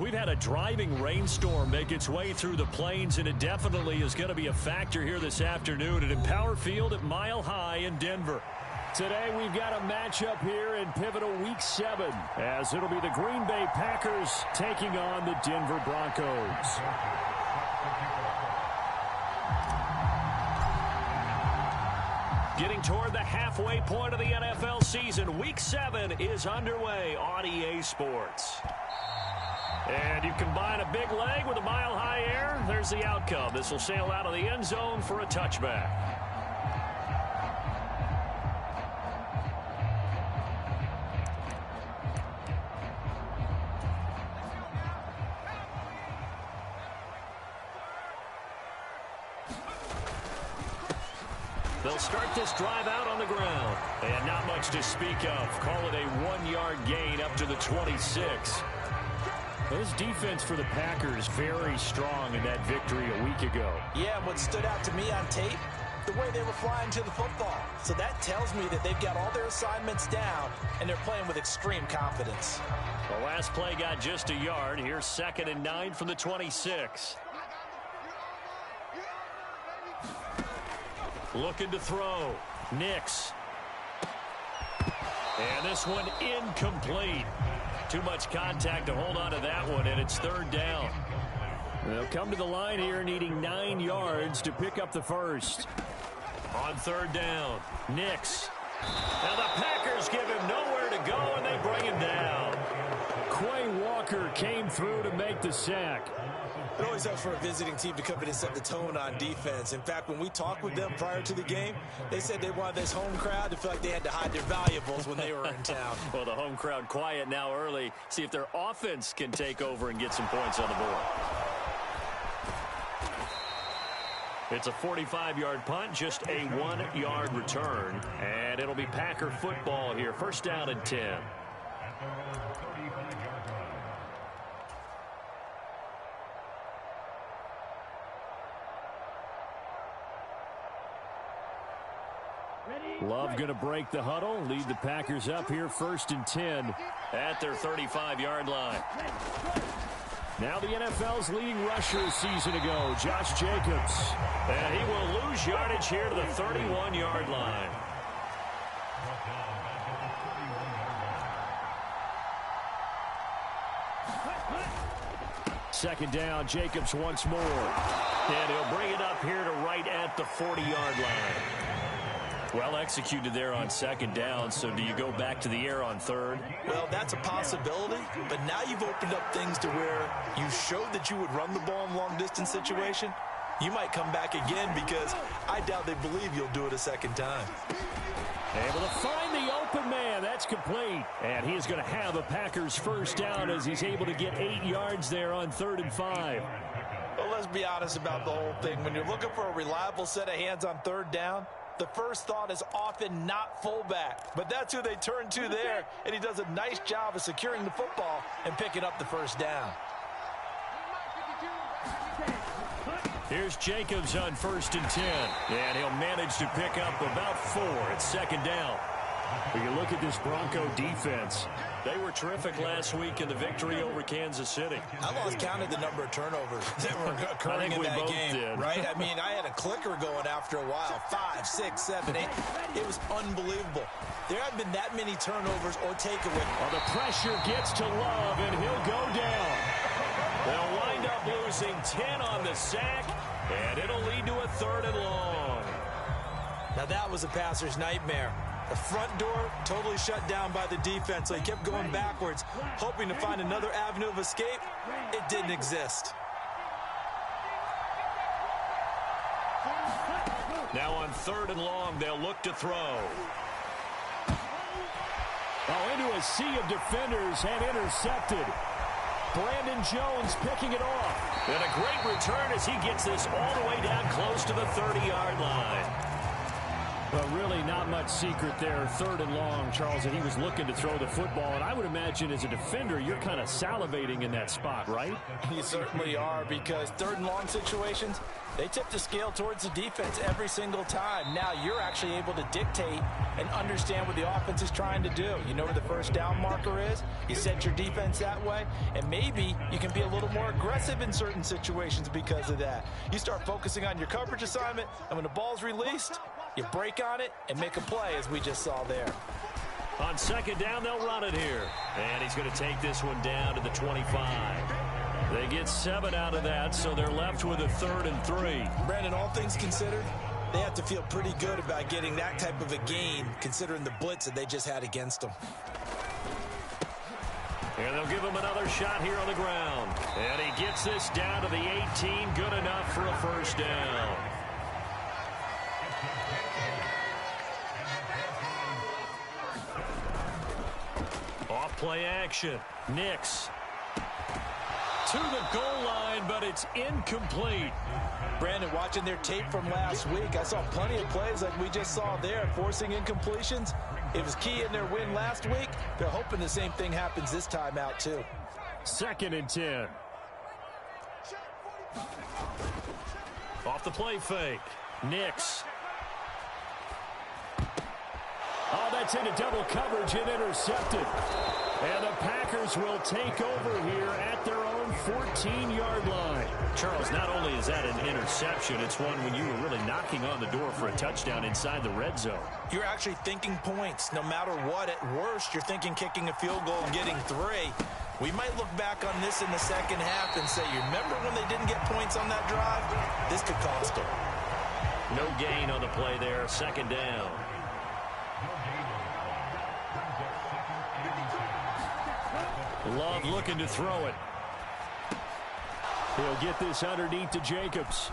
We've had a driving rainstorm make its way through the plains, and it definitely is going to be a factor here this afternoon at Empower Field at Mile High in Denver. Today we've got a matchup here in pivotal Week 7, as it'll be the Green Bay Packers taking on the Denver Broncos. Getting toward the halfway point of the NFL season, Week 7 is underway on EA Sports. And you combine a big leg with a mile-high air, there's the outcome. This will sail out of the end zone for a touchback. They'll start this drive out on the ground. And not much to speak of. Call it a 1-yard gain up to the 26. This defense for the Packers very strong in that victory a week ago. Yeah, what stood out to me on tape, the way they were flying to the football. So that tells me that they've got all their assignments down, and they're playing with extreme confidence. The last play got just a yard. Here's 2nd and 9 from the 26. Looking to throw. Nix. And this one incomplete. Too much contact to hold on to that one, and it's 3rd down. They'll come to the line here needing 9 yards to pick up the first. On 3rd down, Nix. Now the Packers give him nowhere to go, and they bring him down. Quay Walker came through to make the sack. It always helps for a visiting team to come in and set the tone on defense. In fact, when we talked with them prior to the game, they said they wanted this home crowd to feel like they had to hide their valuables when they were in town. Well, the home crowd quiet now early. See if their offense can take over and get some points on the board. It's a 45-yard punt, just a 1-yard return. And it'll be Packer football here. 1st down and 10. Love going to break the huddle, lead the Packers up here 1st and 10 at their 35-yard line. Now the NFL's leading rusher a season ago, Josh Jacobs. And he will lose yardage here to the 31-yard line. Second down, Jacobs once more. And he'll bring it up here to right at the 40-yard line. Well executed there on 2nd down, so do you go back to the air on 3rd? Well, that's a possibility, but now you've opened up things to where you showed that you would run the ball in long-distance situation. You might come back again because I doubt they believe you'll do it a 2nd time. Able to find the open man. That's complete. And he is going to have a Packers 1st down as he's able to get 8 yards there on 3rd and 5. Well, let's be honest about the whole thing. When you're looking for a reliable set of hands on 3rd down, the first thought is often not fullback, but that's who they turn to there, and he does a nice job of securing the football and picking up the 1st down. Here's Jacobs on 1st and 10, and he'll manage to pick up about 4 at 2nd down. When you look at this Bronco defense, they were terrific last week in the victory over Kansas City. I lost count of the number of turnovers that were occurring in that game, right? I mean, I had a clicker going after a while. 5, 6, 7, 8. It was unbelievable. There haven't been that many turnovers or takeaways. Well, the pressure gets to Love, and he'll go down. They'll wind up losing 10 on the sack, and it'll lead to a 3rd and long. Now that was a passer's nightmare. The front door totally shut down by the defense, so he kept going backwards, hoping to find another avenue of escape. It didn't exist. Now on 3rd and long, they'll look to throw. Oh, into a sea of defenders and intercepted. Brandon Jones picking it off. And a great return as he gets this all the way down close to the 30-yard line. Well, really not much secret there. 3rd and long, Charles, that he was looking to throw the football. And I would imagine as a defender, you're kind of salivating in that spot, right? You certainly are, because 3rd and long situations, they tip the scale towards the defense every single time. Now you're actually able to dictate and understand what the offense is trying to do. You know where the first down marker is. You set your defense that way, and maybe you can be a little more aggressive in certain situations because of that. You start focusing on your coverage assignment, and when the ball's released, you break on it and make a play, as we just saw there. On 2nd down, they'll run it here. And he's going to take this one down to the 25. They get 7 out of that, so they're left with a 3rd and 3. Brandon, all things considered, they have to feel pretty good about getting that type of a gain, considering the blitz that they just had against them. And they'll give him another shot here on the ground. And he gets this down to the 18. Good enough for a first down. Off-play action. Nix to the goal line, but it's incomplete. Brandon, watching their tape from last week, I saw plenty of plays like we just saw there, forcing incompletions. It was key in their win last week. They're hoping the same thing happens this time out, too. 2nd and 10. Off the play fake. Nix. Oh, that's into double coverage and intercepted. And the Packers will take over here at their own 14-yard line. Charles, not only is that an interception, it's one when you were really knocking on the door for a touchdown inside the red zone. You're actually thinking points. No matter what, at worst, you're thinking kicking a field goal and getting 3. We might look back on this in the second half and say, you remember when they didn't get points on that drive? This could cost them. No gain on the play there. 2nd down. Love looking to throw it. He'll get this underneath to Jacobs.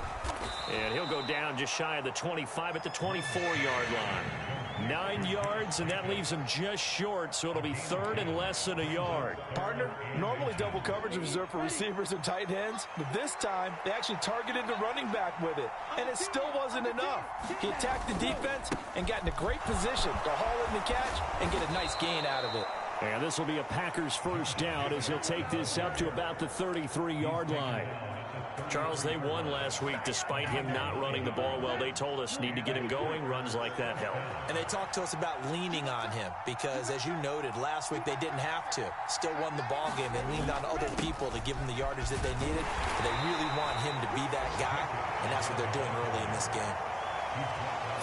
And he'll go down just shy of the 25 at the 24-yard line. 9 yards, and that leaves him just short, so it'll be 3rd and less than a yard. Partner, normally double coverage is reserved for receivers and tight ends, but this time they actually targeted the running back with it, and it still wasn't enough. He attacked the defense and got in a great position to haul in the catch and get a nice gain out of it. And this will be a Packers first down as he'll take this up to about the 33-yard line. Charles, they won last week despite him not running the ball well. They told us need to get him going. Runs like that help. And they talked to us about leaning on him because, as you noted, last week they didn't have to. Still won the ball game. They leaned on other people to give them the yardage that they needed. But they really want him to be that guy, and that's what they're doing early in this game.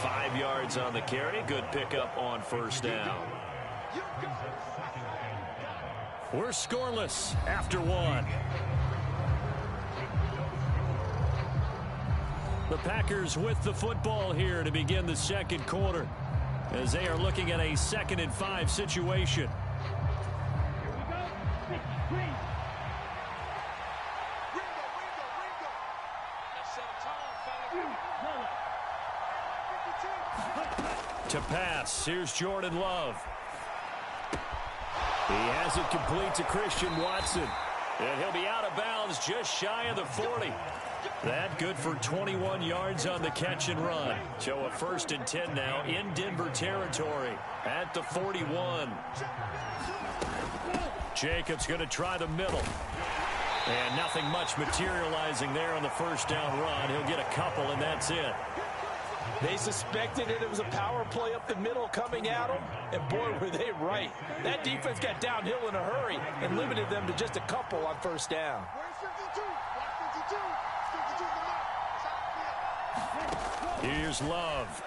5 yards on the carry. Good pickup on first down. We're scoreless after 1. The Packers with the football here to begin the 2nd quarter as they are looking at a 2nd and 5 situation. To pass, here's Jordan Love. He has it complete to Christian Watson. And he'll be out of bounds just shy of the 40. That good for 21 yards on the catch and run. So a 1st and 10 now in Denver territory at the 41. Jacobs going to try the middle. And nothing much materializing there on the first down run. He'll get a couple, and that's it. They suspected it was a power play up the middle coming at them, and boy, were they right. That defense got downhill in a hurry and limited them to just a couple on first down. Here's Love.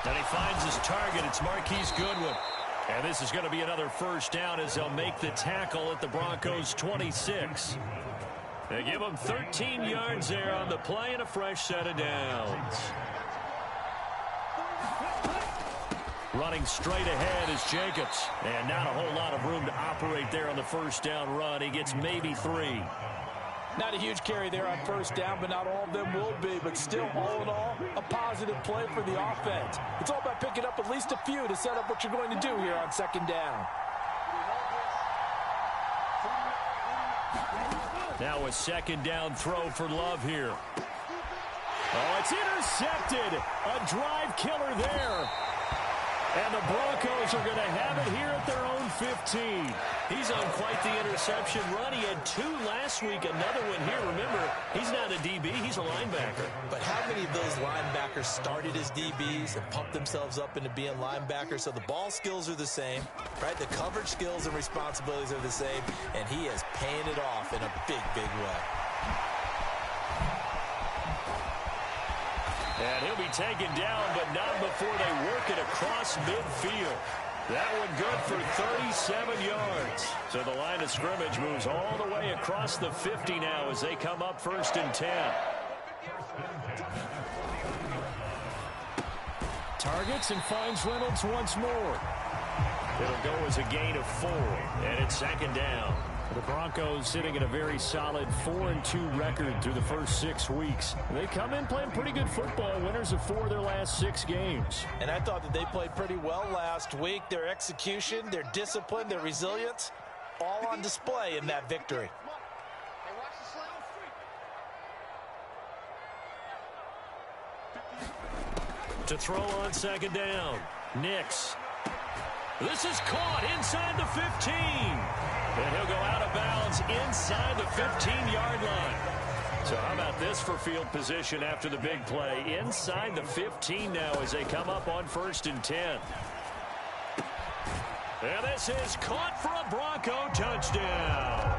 And he finds his target. It's Marquise Goodwin. And this is going to be another first down as they'll make the tackle at the Broncos' 26. They give him 13 yards there on the play and a fresh set of downs. Running straight ahead is Jacobs. And not a whole lot of room to operate there on the first down run. He gets maybe 3. Not a huge carry there on first down, but not all of them will be. But still, all in all, a positive play for the offense. It's all about picking up at least a few to set up what you're going to do here on second down. Now a second down throw for Love here. Oh, it's intercepted. A drive killer there. And the Broncos are going to have it here at their own 15. He's on quite the interception run. He had 2 last week, another one here. Remember, he's not a DB, he's a linebacker. But how many of those linebackers started as DBs and pumped themselves up into being linebackers? So the ball skills are the same, right? The coverage skills and responsibilities are the same, and he is paying it off in a big, big way. And he'll be taken down, but not before they work it across midfield. That one good for 37 yards. So the line of scrimmage moves all the way across the 50 now as they come up 1st and 10. Targets and finds Reynolds once more. It'll go as a gain of 4, and it's 2nd down. The Broncos sitting at a very solid 4-2 record through the first 6 weeks. They come in playing pretty good football, winners of 4 of their last 6 games. And I thought that they played pretty well last week. Their execution, their discipline, their resilience, all on display in that victory. To throw on 2nd down, Nix. This is caught inside the 15. And he'll go out of bounds inside the 15-yard line. So how about this for field position after the big play? Inside the 15 now as they come up on 1st and 10. And this is caught for a Bronco touchdown.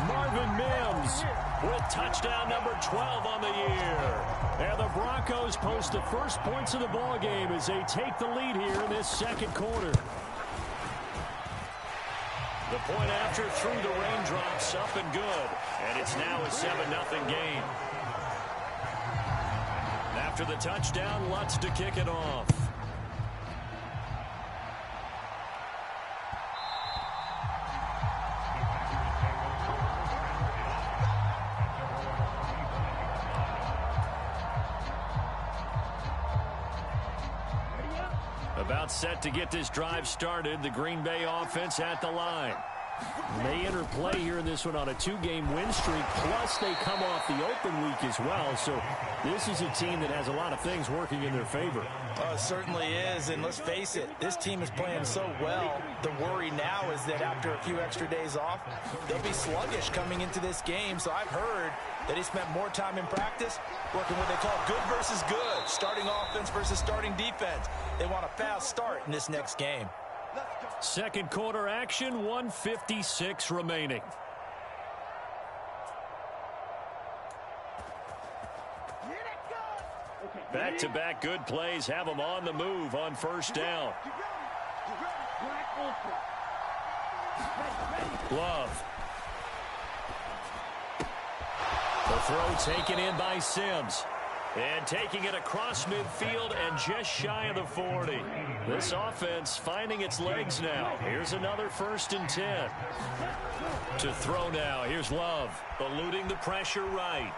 Marvin Mims with touchdown number 12 on the year. And the Broncos post the first points of the ball game as they take the lead here in this 2nd quarter. The point after through the raindrops, up and good. And it's now a 7-0 game. After the touchdown, Lutz to kick it off. About set to get this drive started. The Green Bay offense at the line. They enter play here in this one on a 2-game win streak, plus they come off the open week as well. So this is a team that has a lot of things working in their favor. It certainly is, and let's face it, this team is playing so well. The worry now is that after a few extra days off, they'll be sluggish coming into this game. So I've heard that he spent more time in practice working what they call good versus good, starting offense versus starting defense. They want a fast start in this next game. 2nd quarter action, 1:56 remaining. Back-to-back good plays have them on the move on 1st down. Love. The throw taken in by Sims. And taking it across midfield and just shy of the 40. This offense finding its legs now. Here's another 1st and 10. To throw now. Here's Love. Eluding the pressure right.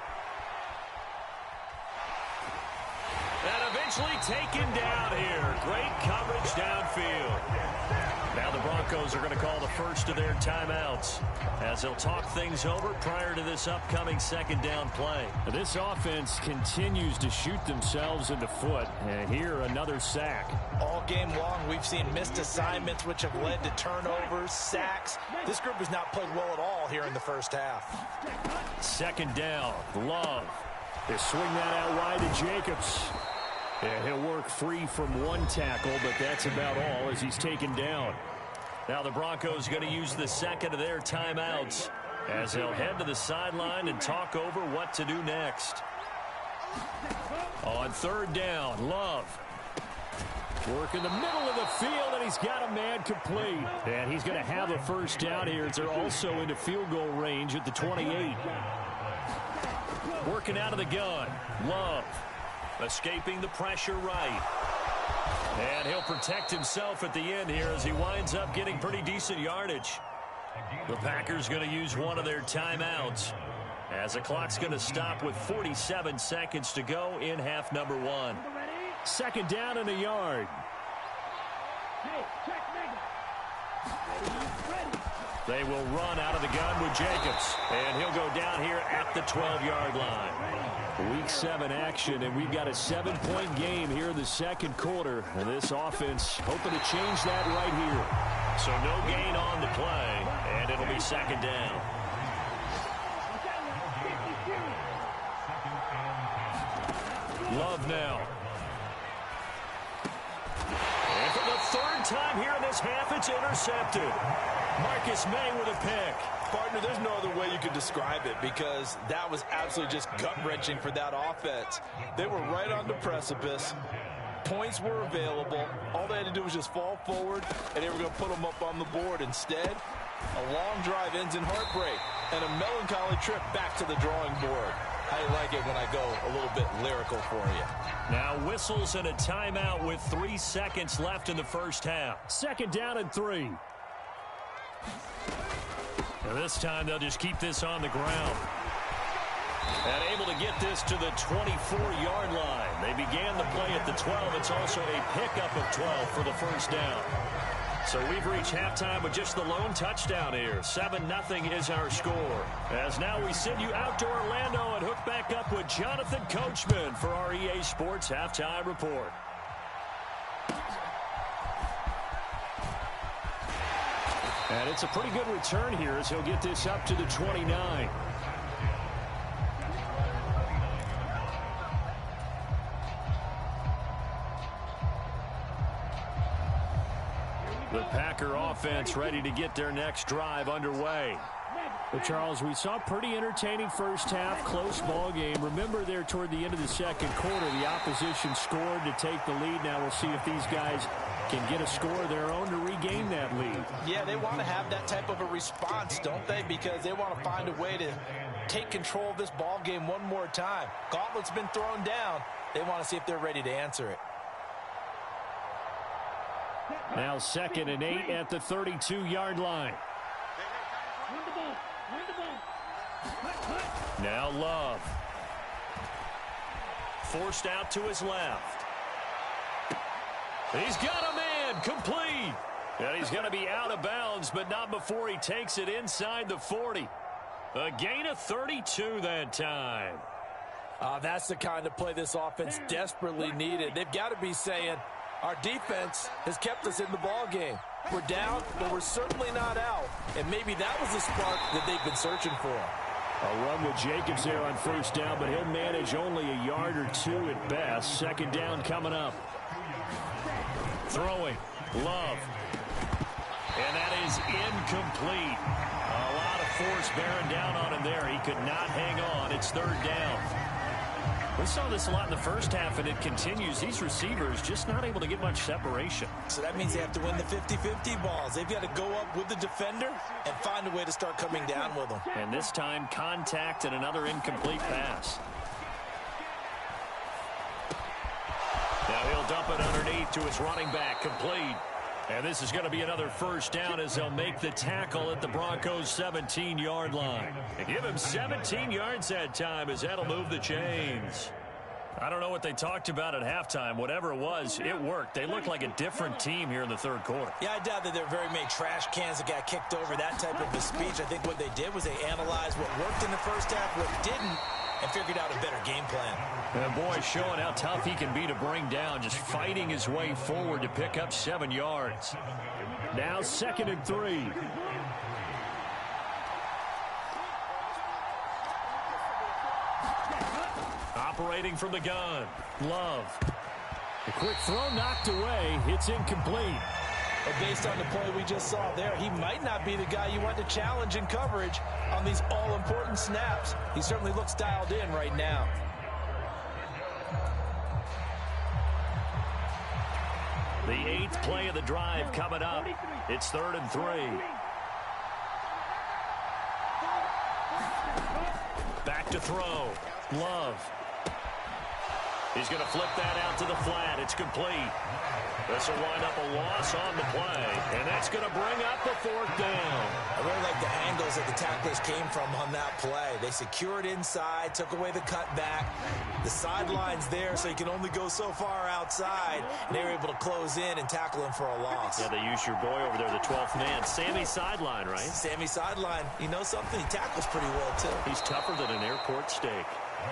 And eventually taken down here. Great coverage downfield. Now the Broncos are going to call the first of their timeouts as they'll talk things over prior to this upcoming 2nd down play. This offense continues to shoot themselves in the foot. And here another sack. All game long we've seen missed assignments which have led to turnovers, sacks. This group has not played well at all here in the first half. 2nd down. Love. They swing that out wide to Jacobs. And he'll work free from 1 tackle, but that's about all as he's taken down. Now the Broncos going to use the 2nd of their timeouts as they'll head to the sideline and talk over what to do next. On 3rd down, Love. Work in the middle of the field, and he's got a man complete. And he's going to have a 1st down here as they're also into field goal range at the 28. Working out of the gun, Love. Escaping the pressure right. And he'll protect himself at the end here as he winds up getting pretty decent yardage. The Packers going to use one of their timeouts as the clock's going to stop with 47 seconds to go in half number 1. 2nd down and a yard. They will run out of the gun with Jacobs. And he'll go down here at the 12-yard line. Week 7 action, and we've got a 7-point game here in the second quarter. And this offense hoping to change that right here. So no gain on the play, and it'll be second down. Love now. And for the third time here in this half, it's intercepted. Marcus May with a pick. Partner, there's no other way you could describe it because that was absolutely just gut-wrenching for that offense. They were right on the precipice. Points were available. All they had to do was just fall forward, and they were going to put them up on the board. Instead, a long drive ends in heartbreak and a melancholy trip back to the drawing board. How you like it when I go a little bit lyrical for you? Now whistles and a timeout with 3 seconds left in the first half. Second down and 3. And this time they'll just keep this on the ground. And able to get this to the 24-yard line. They began the play at the 12. It's also a pickup of 12 for the first down. So we've reached halftime with just the lone touchdown here. 7-0 is our score. As now we send you out to Orlando and hook back up with Jonathan Coachman for our EA Sports Halftime Report. And it's a pretty good return here as he'll get this up to the 29. The Packer offense ready to get their next drive underway. But Charles, we saw a pretty entertaining first half, close ball game. Remember there toward the end of the second quarter, the opposition scored to take the lead. Now we'll see if these guys can get a score of their own to regain that lead. Yeah, they want to have that type of a response, don't they? Because they want to find a way to take control of this ball game one more time. Gauntlet's been thrown down. They want to see if they're ready to answer it. Now 2nd and 8 at the 32-yard line. Now Love. Forced out to his left. He's got a man, complete. And he's going to be out of bounds, but not before he takes it inside the 40. A gain of 32 that time. That's the kind of play this offense desperately needed. They've got to be saying, our defense has kept us in the ball game. We're down, but we're certainly not out. And maybe that was the spark that they've been searching for. A run with Jacobs there on first down, but he'll manage only a yard or two at best. Second down coming up. Throwing. Love. And that is incomplete. A lot of force bearing down on him there. He could not hang on. It's third down. We saw this a lot in the first half, and it continues. These receivers just not able to get much separation. So that means they have to win the 50-50 balls. They've got to go up with the defender and find a way to start coming down with them. And this time, contact and another incomplete pass. Now he'll dump it underneath to his running back, complete. And this is going to be another first down as they'll make the tackle at the Broncos' 17-yard line. And give him 17 yards that time as that'll move the chains. I don't know what they talked about at halftime. Whatever it was, it worked. They look like a different team here in the third quarter. Yeah, I doubt that there are very many trash cans that got kicked over, that type of a speech. I think what they did was they analyzed what worked in the first half, what didn't, and figured out a better game plan. And boy, showing how tough he can be to bring down, just fighting his way forward to pick up 7 yards. Now 2nd and 3. Operating from the gun. Love. A quick throw knocked away. It's incomplete. But based on the play we just saw there, he might not be the guy you want to challenge in coverage on these all-important snaps. He certainly looks dialed in right now. The 8th play of the drive coming up. It's 3rd and 3. Back to throw. Love. He's going to flip that out to the flat. It's complete. This will wind up a loss on the play, and that's going to bring up the 4th down. Well, really like the angles that the tacklers came from on that play. They secured inside, took away the cutback. The sideline's there, so you can only go so far outside. And they were able to close in and tackle him for a loss. Yeah, they used your boy over there, the 12th man. Sammy Sideline, right? Sammy Sideline. You know something? He tackles pretty well, too. He's tougher than an airport steak.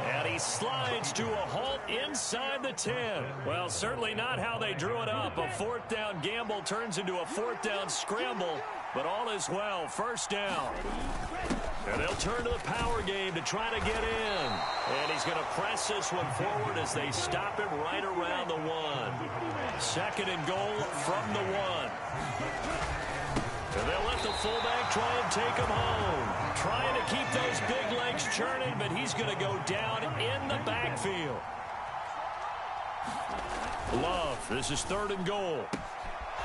And he slides to a halt inside the 10. Well, certainly not how they drew it up. A fourth down gamble turns into a fourth down scramble, but all is well. First down. And they'll turn to the power game to try to get in. And he's going to press this one forward as they stop him right around the 1. Second and goal from the 1. And they'll let the fullback try and take him home. Trying to keep those big legs churning, but he's going to go down in the backfield. Love, this is third and goal.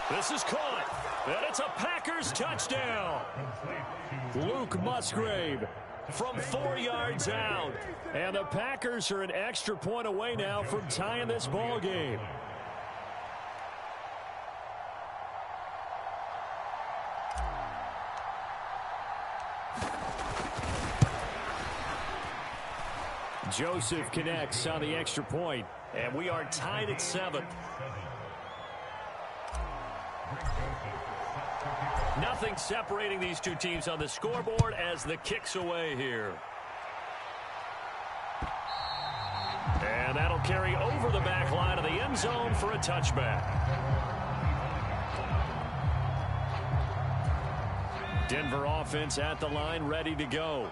This is caught, and it's a Packers touchdown. Luke Musgrave from 4 yards out. And the Packers are an extra point away now from tying this ball game. Joseph connects on the extra point, and we are tied at 7. Nothing separating these two teams on the scoreboard as the kick's away here. And that'll carry over the back line of the end zone for a touchback. Denver offense at the line, ready to go.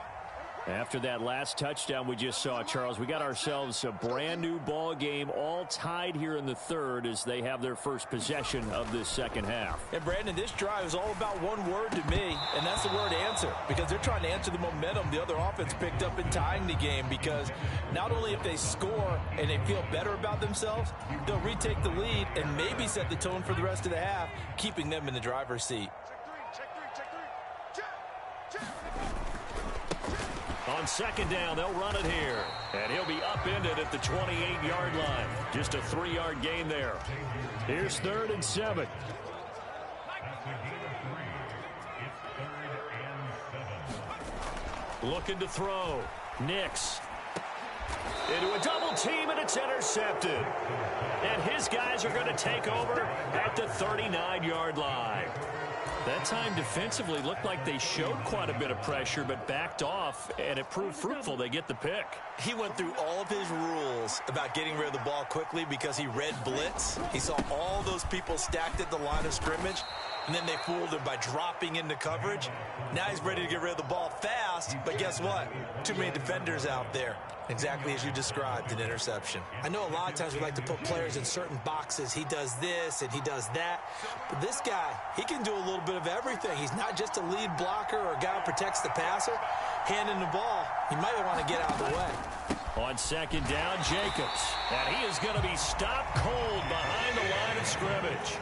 After that last touchdown we just saw, Charles, we got ourselves a brand new ball game, all tied here in the third as they have their first possession of this second half. And Brandon, this drive is all about one word to me, and that's the word answer, because they're trying to answer the momentum the other offense picked up in tying the game, because not only if they score and they feel better about themselves, they'll retake the lead and maybe set the tone for the rest of the half, keeping them in the driver's seat. On second down, they'll run it here. And he'll be upended at the 28-yard line. Just a 3-yard gain there. Here's third and 7. Looking to throw. Nix. Into a double team, and it's intercepted. And his guys are going to take over at the 39-yard line. That time defensively looked like they showed quite a bit of pressure but backed off, and it proved fruitful. They get the pick. He went through all of his rules about getting rid of the ball quickly because he read blitz. He saw all those people stacked at the line of scrimmage, and then they fooled him by dropping into coverage. Now he's ready to get rid of the ball fast, but guess what? Too many defenders out there. Exactly as you described, an interception. I know a lot of times we like to put players in certain boxes. He does this and he does that. But this guy, he can do a little bit of everything. He's not just a lead blocker or a guy who protects the passer. Handing the ball, he might want to get out of the way. On second down, Jacobs. And he is going to be stopped cold behind the line of scrimmage.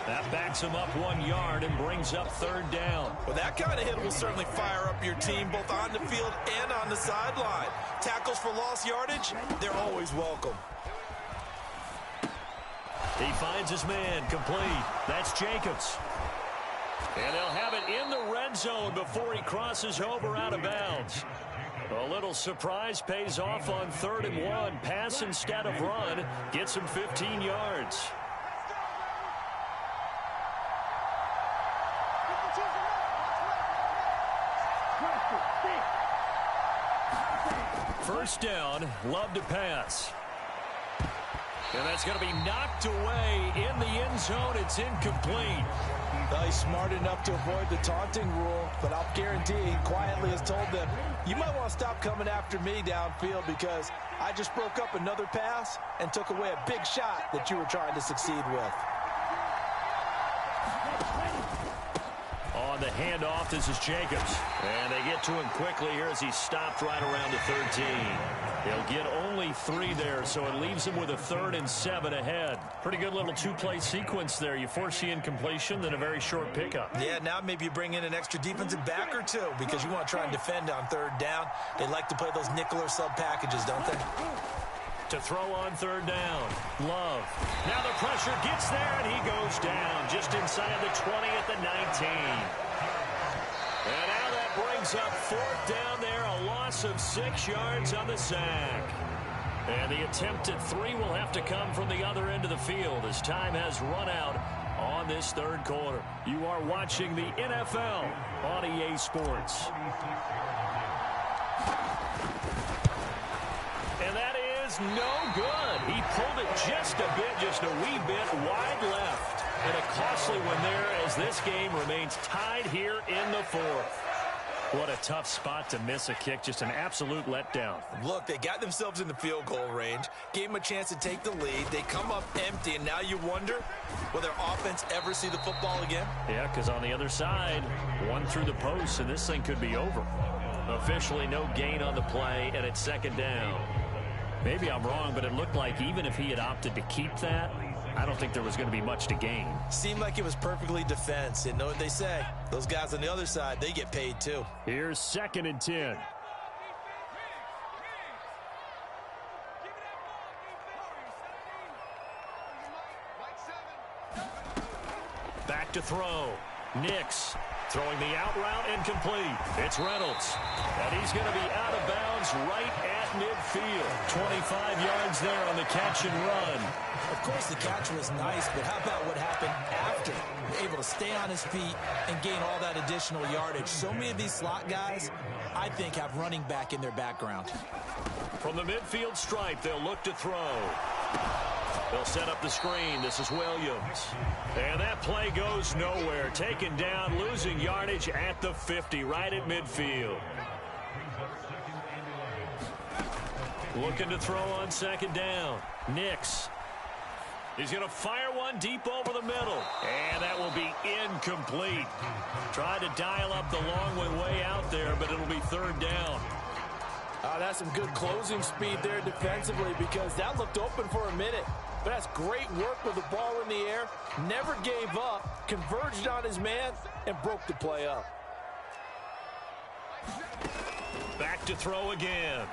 That backs him up 1 yard and brings up third down. Well, that kind of hit will certainly fire up your team both on the field and on the sideline. Tackles for lost yardage, they're always welcome. He finds his man complete. That's Jacobs. And they'll have it in the red zone before he crosses over out of bounds. A little surprise pays off on 3rd and 1. Pass instead of run. Gets him 15 yards. First down, Love to pass. And that's going to be knocked away in the end zone. It's incomplete. He's smart enough to avoid the taunting rule, but I'll guarantee he quietly has told them, you might want to stop coming after me downfield because I just broke up another pass and took away a big shot that you were trying to succeed with. On the handoff, this is Jacobs. And they get to him quickly here as he's stopped right around the 13. He'll get only 3 there, so it leaves him with a 3rd and 7 ahead. Pretty good little 2-play sequence there. You force the incompletion, then a very short pickup. Yeah, now maybe you bring in an extra defensive back or two because you want to try and defend on 3rd down. They like to play those nickel or sub packages, don't they? To throw on 3rd down. Love. Now the pressure gets there, and he goes down just inside the 20 at the 19. And brings up fourth down there, a loss of 6 yards on the sack. And the attempt at 3 will have to come from the other end of the field as time has run out on this third quarter. You are watching the NFL on EA Sports. And that is no good. He pulled it just a wee bit wide left. And a costly one there as this game remains tied here in the fourth. What a tough spot to miss a kick. Just an absolute letdown. Look, they got themselves in the field goal range, gave them a chance to take the lead. They come up empty, and now you wonder, will their offense ever see the football again? Yeah, because on the other side, one through the post, and this thing could be over. Officially no gain on the play, and it's second down. Maybe I'm wrong, but it looked like even if he had opted to keep that, I don't think there was going to be much to gain. Seemed like it was perfectly defense. And know what they say? Those guys on the other side, they get paid too. Here's 2nd and 10. Back to throw. Nix throwing the out route incomplete. It's Reynolds. And he's going to be out of bounds right at midfield. 25 yards there on the catch and run. Of course, the catch was nice, but how about what happened after? Able to stay on his feet and gain all that additional yardage. So many of these slot guys, I think, have running back in their background. From the midfield stripe, they'll look to throw. They'll set up the screen. This is Williams. And that play goes nowhere. Taken down, losing yardage at the 50, right at midfield. Looking to throw on second down. Nix. He's going to fire one deep over the middle. And that will be incomplete. Tried to dial up the long way out there, but it'll be third down. That's some good closing speed there defensively because that looked open for a minute. But that's great work with the ball in the air. Never gave up, converged on his man, and broke the play up. Back to throw again.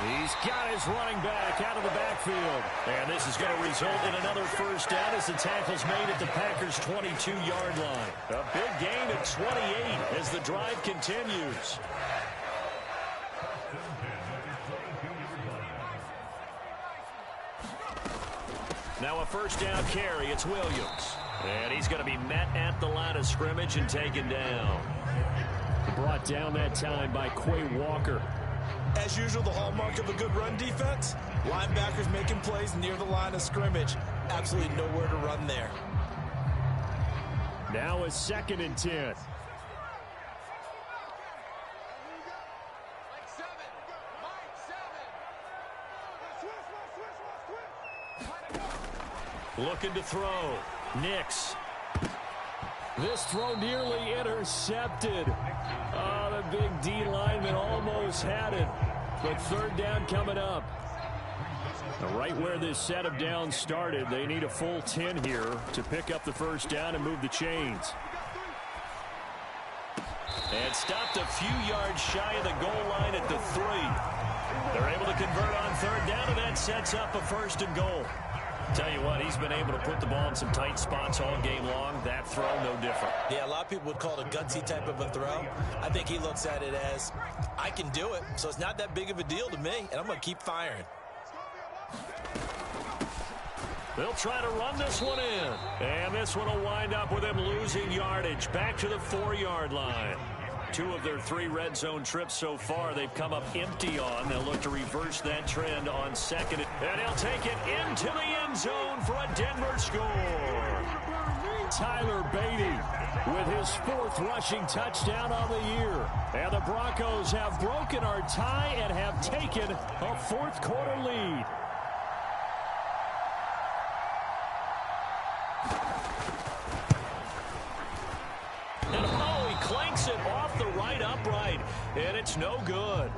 He's got his running back out of the backfield. And this is going to result in another first down as the tackle's made at the Packers' 22-yard line. A big gain at 28 as the drive continues. Now a first down carry. It's Williams. And he's going to be met at the line of scrimmage and taken down. Brought down that time by Quay Walker. As usual, the hallmark of a good run defense, linebackers making plays near the line of scrimmage. Absolutely nowhere to run there. Now a 2nd and 10. Looking to throw. Nix. This throw nearly intercepted. Oh, the big D lineman almost had it. But third down coming up. Right where this set of downs started, they need a full 10 here to pick up the first down and move the chains. And stopped a few yards shy of the goal line at the 3. They're able to convert on third down, and that sets up a 1st and goal. Tell you what, he's been able to put the ball in some tight spots all game long. That throw, no different. Yeah, a lot of people would call it a gutsy type of a throw. I think he looks at it as, I can do it, so it's not that big of a deal to me, and I'm going to keep firing. They'll try to run this one in. And this one will wind up with him losing yardage. Back to the 4-yard line. 2 of their 3 red zone trips so far they've come up empty on. They'll look to reverse that trend on 2nd. And he'll take it into the end zone for a Denver score. Tyler Beatty with his 4th rushing touchdown on the year. And the Broncos have broken our tie and have taken a 4th quarter lead. Clanks it off the right upright, and it's no good.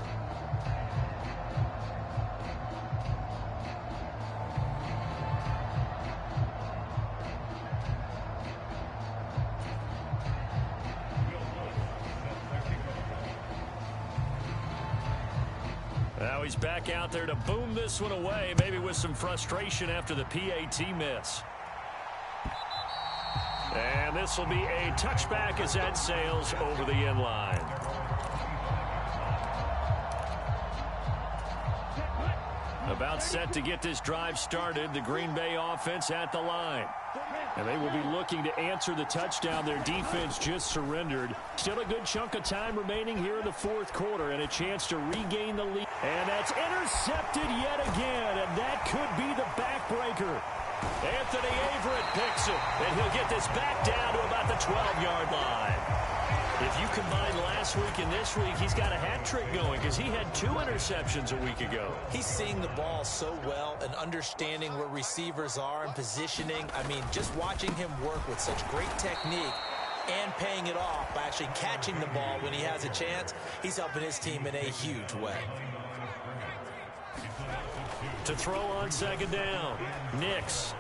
Now he's back out there to boom this one away, maybe with some frustration after the PAT miss. And this will be a touchback as that sails over the end line. About set to get this drive started. The Green Bay offense at the line. And they will be looking to answer the touchdown their defense just surrendered. Still a good chunk of time remaining here in the fourth quarter and a chance to regain the lead. And that's intercepted yet again, and that could be the backbreaker. Anthony Averett picks it, and he'll get this back down to about the 12-yard line. If you combine last week and this week, he's got a hat trick going because he had 2 interceptions a week ago. He's seeing the ball so well and understanding where receivers are and positioning. I mean, just watching him work with such great technique and paying it off by actually catching the ball when he has a chance, he's helping his team in a huge way. To throw on second down, Nix.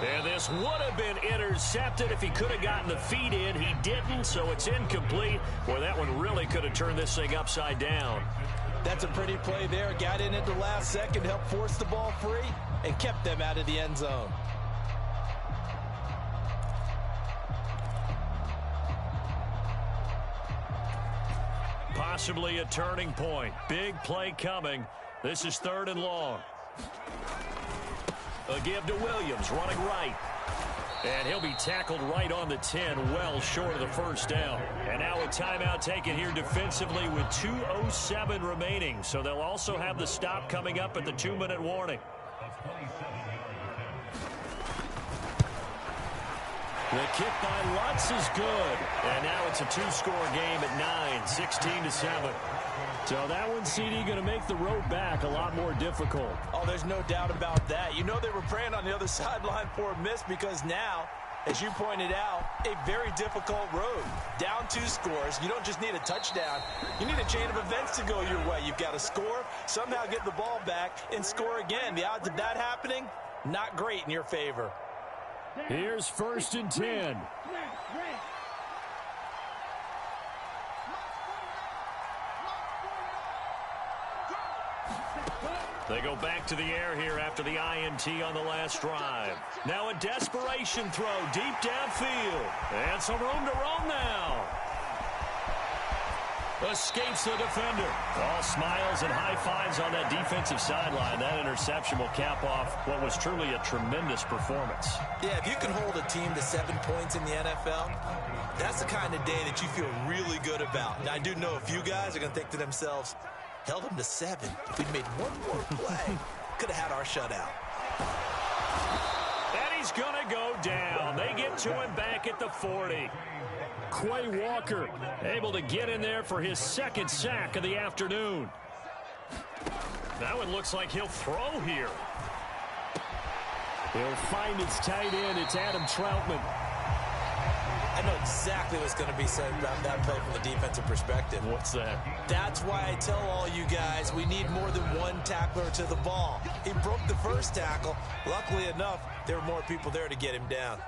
And this would have been intercepted if he could have gotten the feet in. He didn't, so it's incomplete. Boy, that one really could have turned this thing upside down. That's a pretty play there. Got in at the last second, helped force the ball free, and kept them out of the end zone. Possibly a turning point. Big play coming. This is 3rd and long. A give to Williams, running right. And he'll be tackled right on the 10, well short of the first down. And now a timeout taken here defensively with 2:07 remaining. So they'll also have the stop coming up at the 2-minute warning. The kick by Lutz is good. And now it's a 2-score game at 9, 16-7. So that one, CD, going to make the road back a lot more difficult. Oh, there's no doubt about that. You know they were praying on the other sideline for a miss because now, as you pointed out, a very difficult road. Down 2 scores. You don't just need a touchdown. You need a chain of events to go your way. You've got to score, somehow get the ball back, and score again. The odds of that happening, not great in your favor. Here's 1st and 10. They go back to the air here after the INT on the last drive. Now a desperation throw deep downfield. And some room to roam now. Escapes the defender. All smiles and high fives on that defensive sideline. That interception will cap off what was truly a tremendous performance. Yeah, if you can hold a team to 7 points in the NFL, that's the kind of day that you feel really good about. Now, I do know a few guys are going to think to themselves, held them to 7. If we'd made one more play, could have had our shutout. And he's going to go down. They get to him back at the 40. Quay Walker able to get in there for his 2nd sack of the afternoon. That one looks like he'll throw here. He'll find his tight end. It's Adam Troutman. I know exactly what's going to be said about that play from the defensive perspective. What's that? That's why I tell all you guys we need more than one tackler to the ball. He broke the first tackle. Luckily enough, there were more people there to get him down.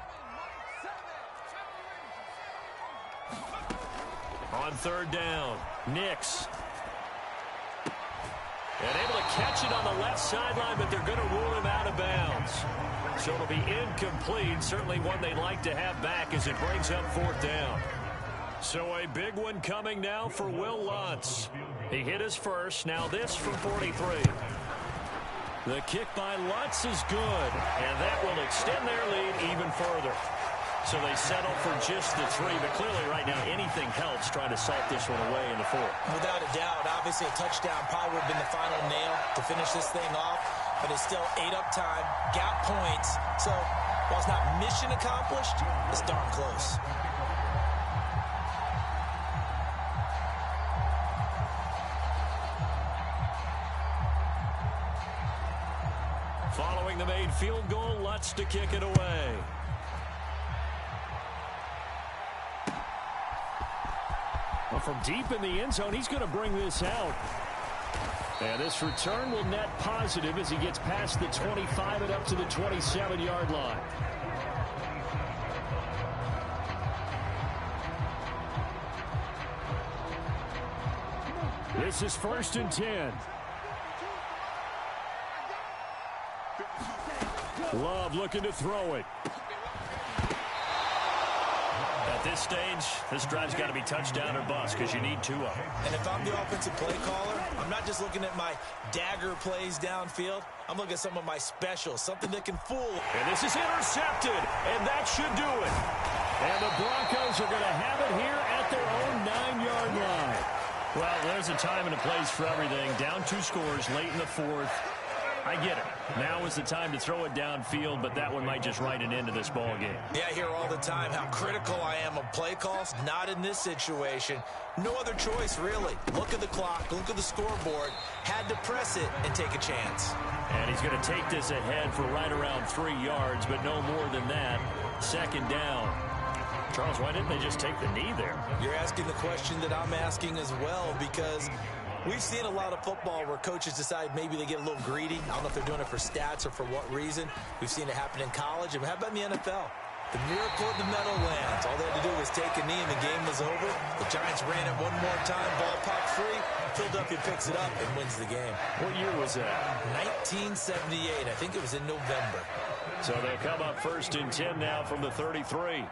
On 3rd down, Nix. And able to catch it on the left sideline, but they're going to rule him out of bounds. So it'll be incomplete. Certainly one they'd like to have back as it brings up 4th down. So a big one coming now for Will Lutz. He hit his first. Now this from 43. The kick by Lutz is good. And that will extend their lead even further. So they settle for just the 3. But clearly right now anything helps trying to salt this one away in the 4th. Without a doubt. Obviously a touchdown probably would have been the final nail to finish this thing off. But it's still 8 up time, got points. So while it's not mission accomplished, it's darn close. Following the made field goal, Lutz to kick it away. Well, from deep in the end zone, he's going to bring this out. And this return will net positive as he gets past the 25 and up to the 27-yard line. This is 1st and 10. Love looking to throw it. this stage, this drive's got to be touchdown or bust because you need 2 of them. And if I'm the offensive play caller, I'm not just looking at my dagger plays downfield. I'm looking at some of my specials, something that can fool. And this is intercepted, and that should do it. And the Broncos are going to have it here at their own 9-yard line. Well, there's a time and a place for everything. Down 2 scores late in the 4th. I get it. Now is the time to throw it downfield, but that one might just write an end to this ball game. Yeah, I hear all the time how critical I am of play calls. Not in this situation. No other choice, really. Look at the clock. Look at the scoreboard. Had to press it and take a chance. And he's going to take this ahead for right around 3 yards, but no more than that. 2nd down. Charles, why didn't they just take the knee there? You're asking the question that I'm asking as well, because we've seen a lot of football where coaches decide maybe they get a little greedy. I don't know if they're doing it for stats or for what reason. We've seen it happen in college. And how about in the NFL? The miracle of the Meadowlands. All they had to do was take a knee and the game was over. The Giants ran it one more time. Ball popped free. Philadelphia picks it up and wins the game. What year was that? 1978. I think it was in November. So they'll come up 1st and 10 now from the 33.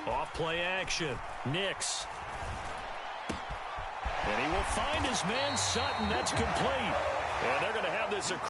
Off play action. Nix. And he will find his man Sutton. That's complete. And they're going to have this